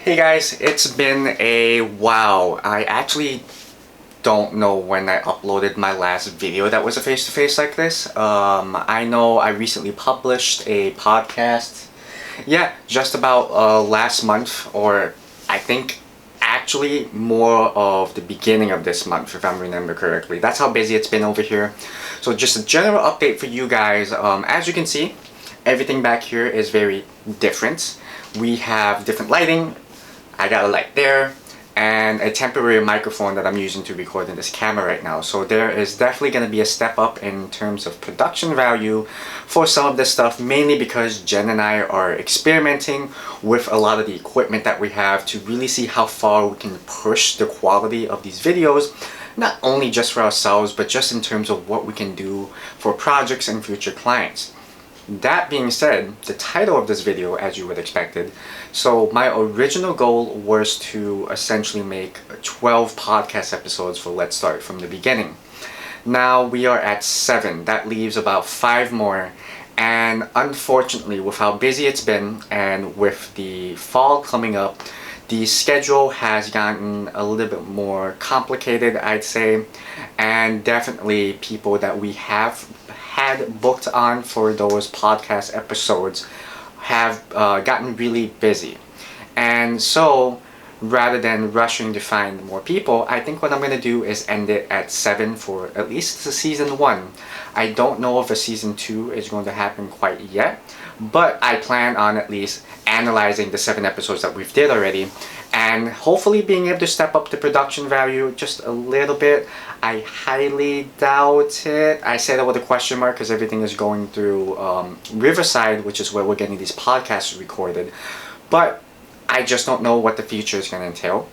Hey guys, it's been a while. I actually don't know when I uploaded my last video that was a face-to-face like this. I know I recently published a podcast. Yeah, just about last month, or I think actually more of the beginning of this month, if I remember correctly. That's how busy it's been over here. So just a general update for you guys. As you can see, everything back here is very different. We have different lighting. I got a light there and a temporary microphone that I'm using to record in this camera right now. So there is definitely going to be a step up in terms of production value for some of this stuff, mainly because Jen and I are experimenting with a lot of the equipment that we have to really see how far we can push the quality of these videos, not only just for ourselves, but just in terms of what we can do for projects and future clients. That being said, the title of this video, as you would expected, so my original goal was to essentially make 12 podcast episodes for Let's Start from the beginning. Now we are at 7. That leaves about 5 more. And unfortunately, with how busy it's been and with the fall coming up, the schedule has gotten a little bit more complicated, I'd say, and definitely people that we have had booked on for those podcast episodes have gotten really busy. And so rather than rushing to find more people, I think what I'm going to do is end it at 7 for at least the season 1. I don't know if a season 2 is going to happen quite yet, but I plan on at least analyzing the 7 episodes that we've did already and hopefully being able to step up the production value just a little bit. I highly doubt it. I say that with a question mark because everything is going through Riverside, which is where we're getting these podcasts recorded. But I just don't know what the future is going to entail.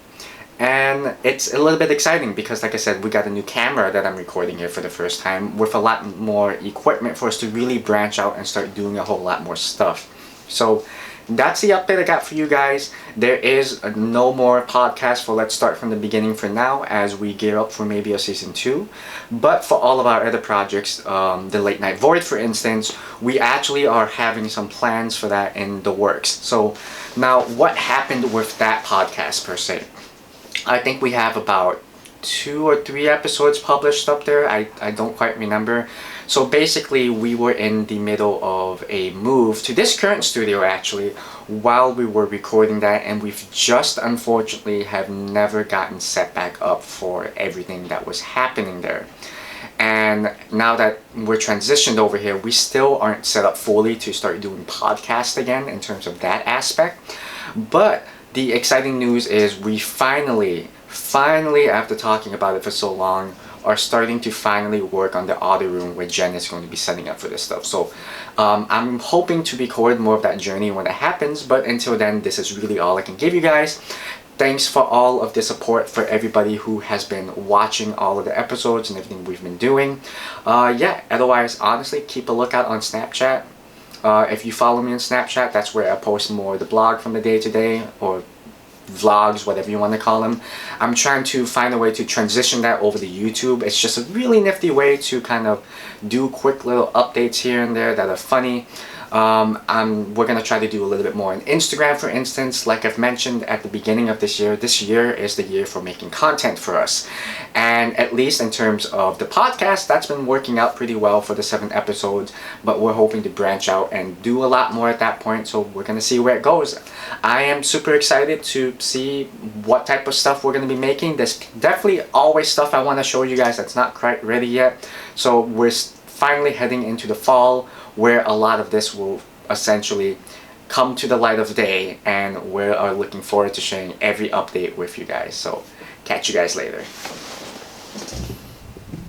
And it's a little bit exciting because, like I said, we got a new camera that I'm recording here for the first time with a lot more equipment for us to really branch out and start doing a whole lot more stuff. So that's the update I got for you guys. There is no more podcast for Let's Start from the beginning for now as we gear up for maybe a season 2. But for all of our other projects, the Late Night Void for instance, we actually are having some plans for that in the works. So now what happened with that podcast per se? I think we have about 2 or 3 episodes published up there. I don't quite remember. So basically we were in the middle of a move to this current studio actually while we were recording that, and we've just unfortunately have never gotten set back up for everything that was happening there. And now that we're transitioned over here, we still aren't set up fully to start doing podcasts again in terms of that aspect. But the exciting news is we finally after talking about it for so long are starting to finally work on the audio room where Jen is going to be setting up for this stuff. So I'm hoping to record more of that journey when it happens, but until then, this is really all I can give you guys. Thanks for all of the support for everybody who has been watching all of the episodes and everything we've been doing. Yeah, otherwise, honestly, keep a lookout on Snapchat. If you follow me on Snapchat, that's where I post more of the blog from the day to day, or vlogs, whatever you want to call them. I'm trying to find a way to transition that over to YouTube. It's just a really nifty way to kind of do quick little updates here and there that are funny. We're going to try to do a little bit more on Instagram, for instance. Like I've mentioned at the beginning of this year is the year for making content for us. And at least in terms of the podcast, that's been working out pretty well for the 7 episodes, but we're hoping to branch out and do a lot more at that point, so we're going to see where it goes. I am super excited to see what type of stuff we're going to be making. There's definitely always stuff I want to show you guys that's not quite ready yet. So we're finally heading into the fall where a lot of this will essentially come to the light of day, and we are looking forward to sharing every update with you guys. So catch you guys later.